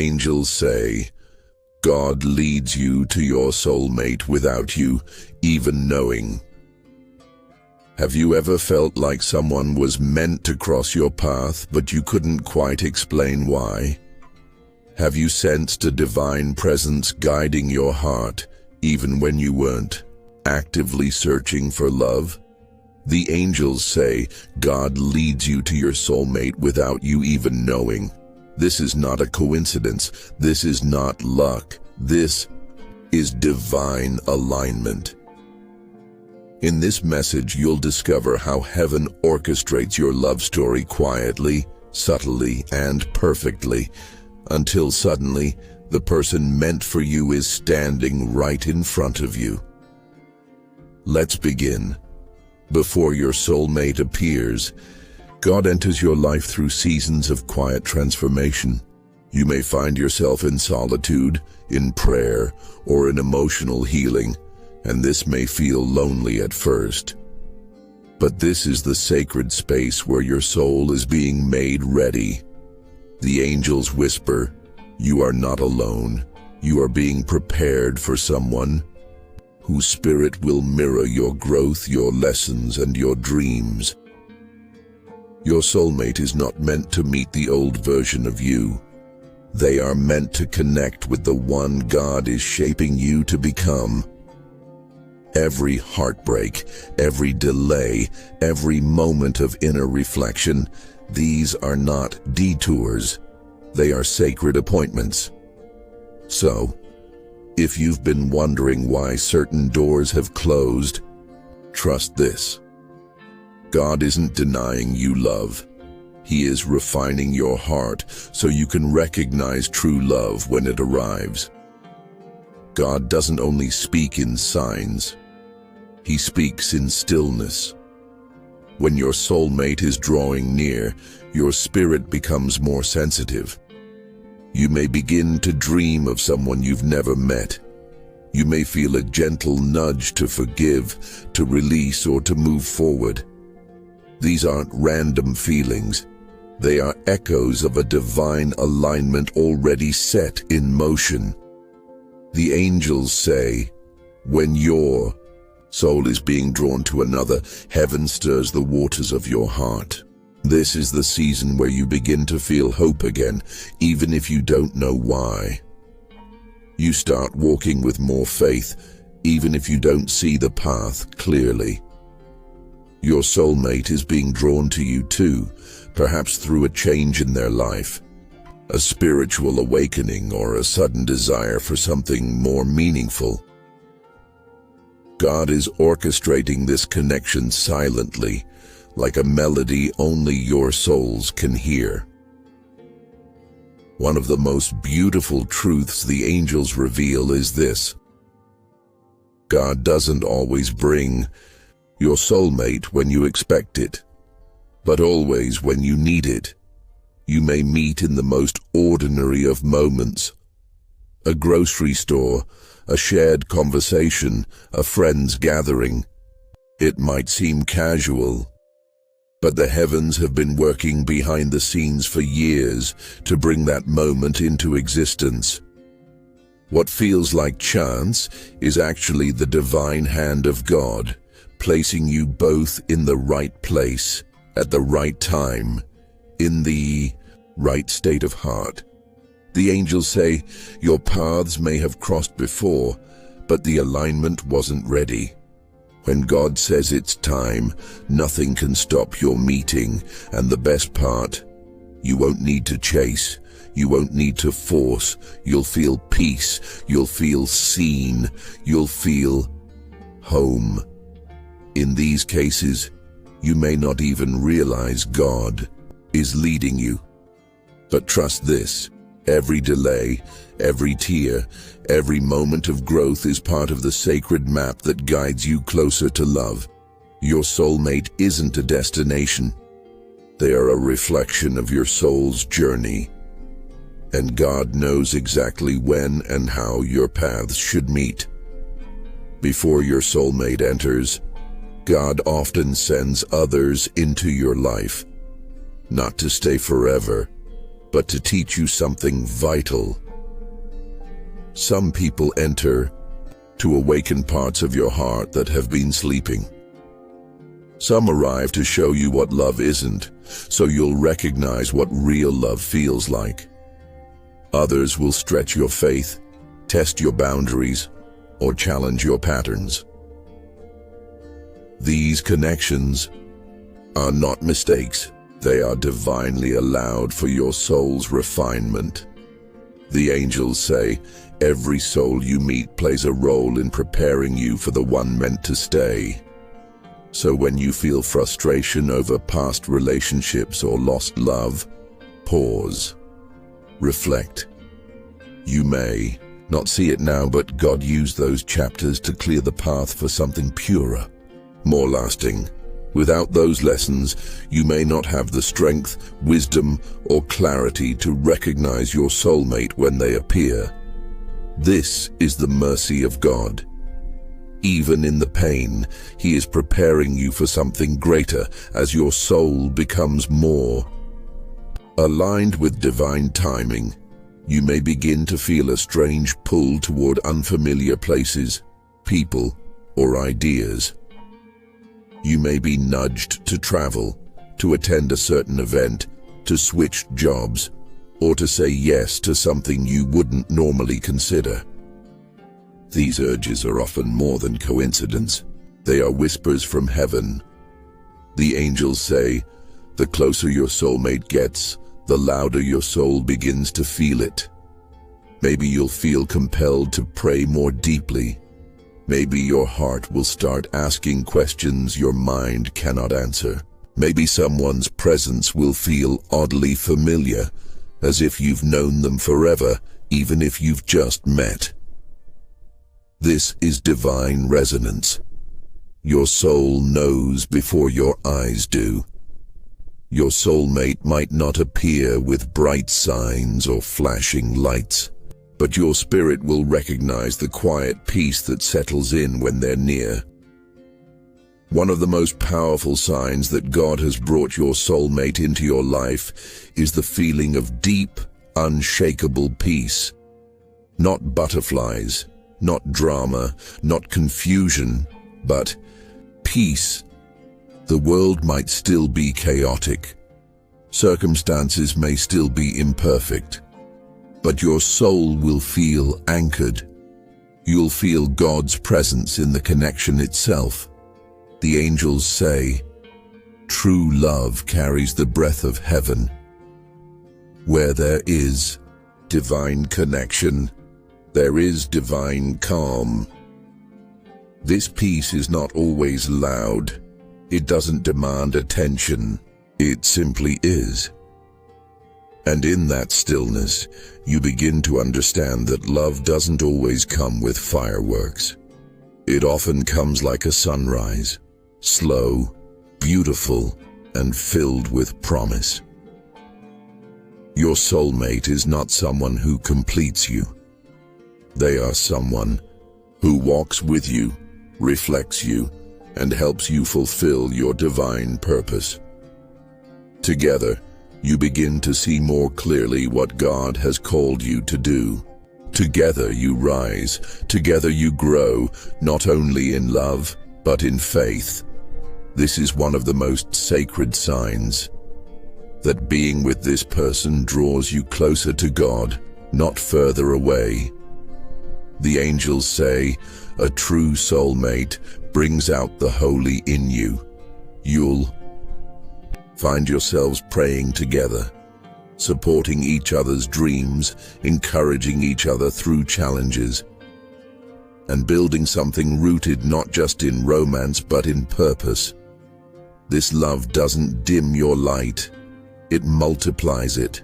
angels say, God leads you to your soulmate without you even knowing. Have you ever felt like someone was meant to cross your path, but you couldn't quite explain why? Have you sensed a divine presence guiding your heart, even when you weren't actively searching for love? The angels say God leads you to your soulmate without you even knowing. This is not a coincidence. This is not luck. This is divine alignment. In this message, you'll discover how heaven orchestrates your love story quietly, subtly, and perfectly, until suddenly, the person meant for you is standing right in front of you. Let's begin. Before your soulmate appears, God enters your life through seasons of quiet transformation. You may find yourself in solitude, in prayer, or in emotional healing, and this may feel lonely at first. But this is the sacred space where your soul is being made ready. The angels whisper, "You are not alone. You are being prepared for someone whose spirit will mirror your growth, your lessons, and your dreams." Your soulmate is not meant to meet the old version of you. They are meant to connect with the one God is shaping you to become. Every heartbreak, every delay, every moment of inner reflection, these are not detours. They are sacred appointments. So, if you've been wondering why certain doors have closed, trust this. God isn't denying you love. He is refining your heart so you can recognize true love when it arrives. God doesn't only speak in signs. He speaks in stillness. When your soulmate is drawing near, your spirit becomes more sensitive. You may begin to dream of someone you've never met. You may feel a gentle nudge to forgive, to release, or to move forward. These aren't random feelings. They are echoes of a divine alignment already set in motion. The angels say, when your soul is being drawn to another, heaven stirs the waters of your heart. This is the season where you begin to feel hope again, even if you don't know why. You start walking with more faith, even if you don't see the path clearly. Your soulmate is being drawn to you too, perhaps through a change in their life, a spiritual awakening, or a sudden desire for something more meaningful. God is orchestrating this connection silently, like a melody only your souls can hear. One of the most beautiful truths the angels reveal is this: God doesn't always bring your soulmate when you expect it, but always when you need it. You may meet in the most ordinary of moments: a grocery store, a shared conversation, a friend's gathering. It might seem casual, but the heavens have been working behind the scenes for years to bring that moment into existence. What feels like chance is actually the divine hand of God, placing you both in the right place, at the right time, in the right state of heart. The angels say, your paths may have crossed before, but the alignment wasn't ready. When God says it's time, nothing can stop your meeting, and the best part, you won't need to chase, you won't need to force. You'll feel peace, you'll feel seen, you'll feel home. In these cases, you may not even realize God is leading you. But trust this: every delay, every tear, every moment of growth is part of the sacred map that guides you closer to love. Your soulmate isn't a destination. They are a reflection of your soul's journey. And God knows exactly when and how your paths should meet. Before your soulmate enters, God often sends others into your life, not to stay forever, but to teach you something vital. Some people enter to awaken parts of your heart that have been sleeping. Some arrive to show you what love isn't, so you'll recognize what real love feels like. Others will stretch your faith, test your boundaries, or challenge your patterns. These connections are not mistakes. They are divinely allowed for your soul's refinement. The angels say, every soul you meet plays a role in preparing you for the one meant to stay. So when you feel frustration over past relationships or lost love, pause. Reflect. You may not see it now, but God used those chapters to clear the path for something purer, more lasting. Without those lessons, you may not have the strength, wisdom, or clarity to recognize your soulmate when they appear. This is the mercy of God. Even in the pain, He is preparing you for something greater as your soul becomes more aligned with divine timing. You may begin to feel a strange pull toward unfamiliar places, people, or ideas. You may be nudged to travel, to attend a certain event, to switch jobs, or to say yes to something you wouldn't normally consider. These urges are often more than coincidence. They are whispers from heaven. The angels say, the closer your soulmate gets, the louder your soul begins to feel it. Maybe you'll feel compelled to pray more deeply. Maybe your heart will start asking questions your mind cannot answer. Maybe someone's presence will feel oddly familiar, as if you've known them forever, even if you've just met. This is divine resonance. Your soul knows before your eyes do. Your soulmate might not appear with bright signs or flashing lights, but your spirit will recognize the quiet peace that settles in when they're near. One of the most powerful signs that God has brought your soulmate into your life is the feeling of deep, unshakable peace. Not butterflies, not drama, not confusion, but peace. The world might still be chaotic. Circumstances may still be imperfect. But your soul will feel anchored. You'll feel God's presence in the connection itself. The angels say, true love carries the breath of heaven. Where there is divine connection, there is divine calm. This peace is not always loud. It doesn't demand attention. It simply is. And in that stillness, you begin to understand that love doesn't always come with fireworks. It often comes like a sunrise, slow, beautiful, and filled with promise. Your soulmate is not someone who completes you. They are someone who walks with you, reflects you, and helps you fulfill your divine purpose. Together, you begin to see more clearly what God has called you to do. Together you rise, together you grow, not only in love, but in faith. This is one of the most sacred signs, that being with this person draws you closer to God, not further away. The angels say, a true soulmate brings out the holy in you. You'll find yourselves praying together, supporting each other's dreams, encouraging each other through challenges, and building something rooted not just in romance but in purpose. This love doesn't dim your light, it multiplies it.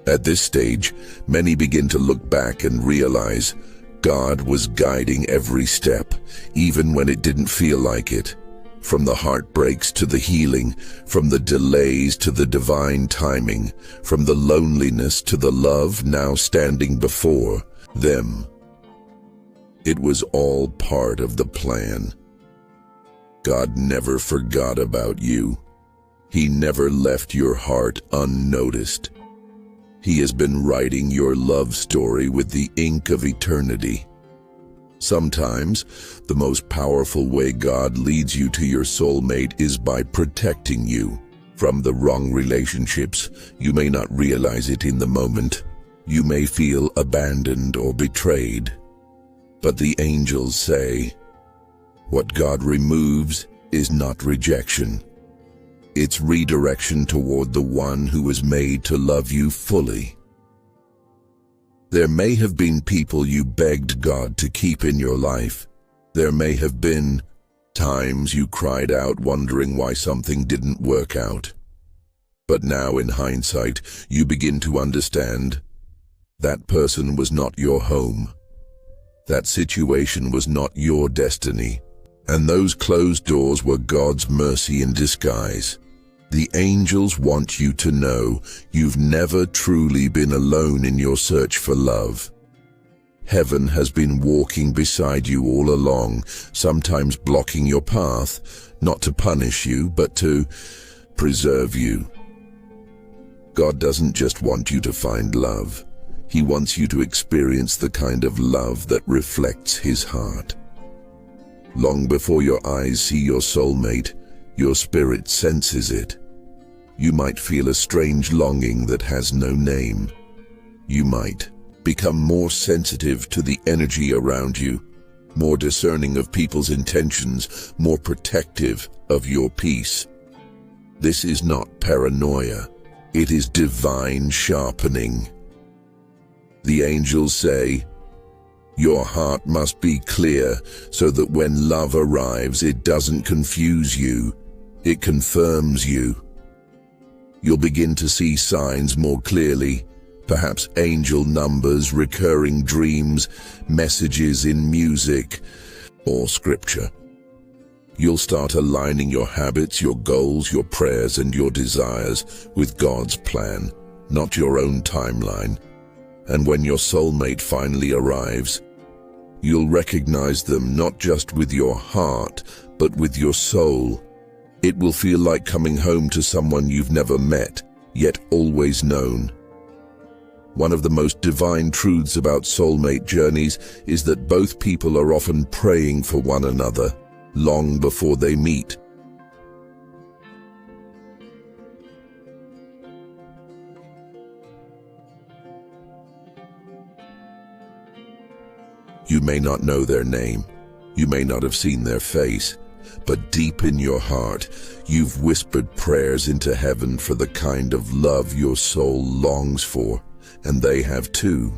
At this stage, many begin to look back and realize God was guiding every step, even when it didn't feel like it. From the heartbreaks to the healing, from the delays to the divine timing, from the loneliness to the love now standing before them. It was all part of the plan. God never forgot about you. He never left your heart unnoticed. He has been writing your love story with the ink of eternity. Sometimes, the most powerful way God leads you to your soulmate is by protecting you from the wrong relationships. You may not realize it in the moment. You may feel abandoned or betrayed. But the angels say, what God removes is not rejection. It's redirection toward the one who was made to love you fully. There may have been people you begged God to keep in your life. There may have been times you cried out wondering why something didn't work out. But now in hindsight, you begin to understand that person was not your home. That situation was not your destiny. And those closed doors were God's mercy in disguise. The angels want you to know you've never truly been alone in your search for love. Heaven has been walking beside you all along, sometimes blocking your path, not to punish you, but to preserve you. God doesn't just want you to find love. He wants you to experience the kind of love that reflects His heart. Long before your eyes see your soulmate, your spirit senses it. You might feel a strange longing that has no name. You might become more sensitive to the energy around you, more discerning of people's intentions, more protective of your peace. This is not paranoia. It is divine sharpening. The angels say, your heart must be clear so that when love arrives, it doesn't confuse you, it confirms you. You'll begin to see signs more clearly, perhaps angel numbers, recurring dreams, messages in music or scripture. You'll start aligning your habits, your goals, your prayers, and your desires with God's plan, not your own timeline. And when your soulmate finally arrives, you'll recognize them not just with your heart, but with your soul. It will feel like coming home to someone you've never met, yet always known. One of the most divine truths about soulmate journeys is that both people are often praying for one another, long before they meet. You may not know their name, you may not have seen their face, but deep in your heart, you've whispered prayers into heaven for the kind of love your soul longs for, and they have too.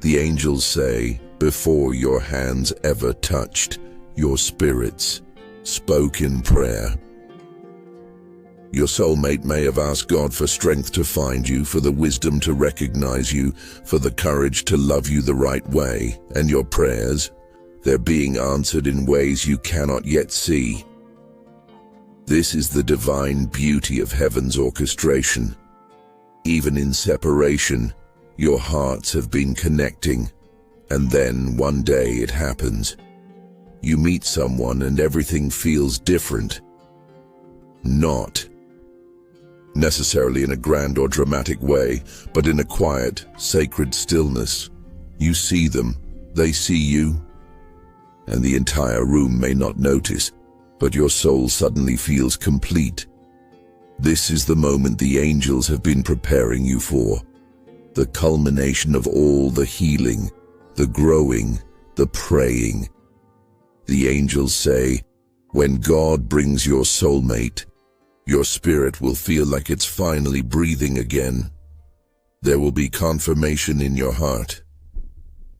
The angels say, before your hands ever touched, your spirits spoke in prayer. Your soulmate may have asked God for strength to find you, for the wisdom to recognize you, for the courage to love you the right way, and your prayers, they're being answered in ways you cannot yet see. This is the divine beauty of heaven's orchestration. Even in separation, your hearts have been connecting, and then one day it happens. You meet someone and everything feels different. Not necessarily in a grand or dramatic way, but in a quiet, sacred stillness. You see them, they see you, and the entire room may not notice, but your soul suddenly feels complete. This is the moment the angels have been preparing you for, the culmination of all the healing, the growing, the praying. The angels say, when God brings your soulmate, your spirit will feel like it's finally breathing again. There will be confirmation in your heart.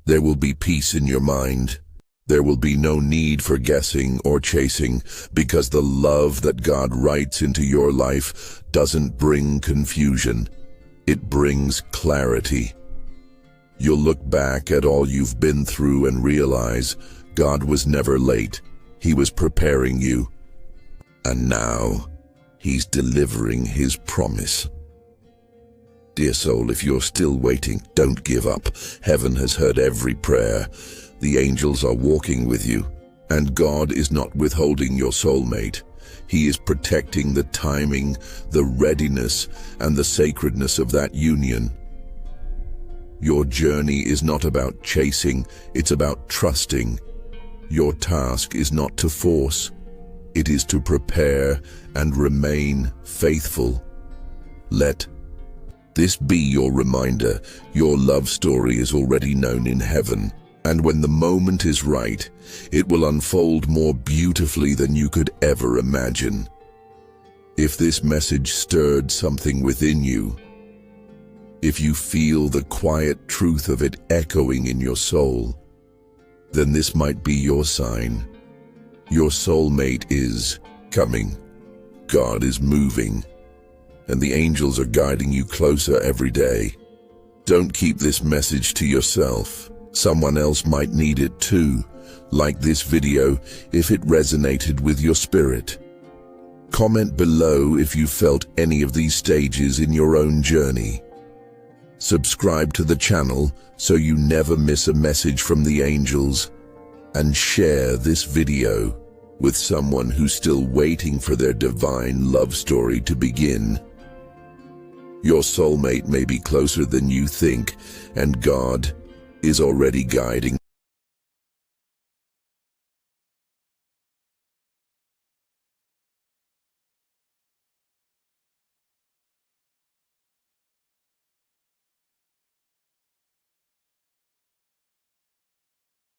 There will be peace in your mind. There will be no need for guessing or chasing, because the love that God writes into your life doesn't bring confusion. It brings clarity. You'll look back at all you've been through and realize God was never late. He was preparing you. And now, He's delivering His promise. Dear soul, if you're still waiting, don't give up. Heaven has heard every prayer. The angels are walking with you, and God is not withholding your soulmate. He is protecting the timing, the readiness, and the sacredness of that union. Your journey is not about chasing, it's about trusting. Your task is not to force, it is to prepare and remain faithful. Let this be your reminder. Your love story is already known in heaven, and when the moment is right, it will unfold more beautifully than you could ever imagine. If this message stirred something within you, if you feel the quiet truth of it echoing in your soul, then this might be your sign. Your soulmate is coming. God is moving, and the angels are guiding you closer every day. Don't keep this message to yourself. Someone else might need it too. Like this video if it resonated with your spirit. Comment below if you felt any of these stages in your own journey. Subscribe to the channel so you never miss a message from the angels, and share this video with someone who's still waiting for their divine love story to begin. Your soulmate may be closer than you think, and God is already guiding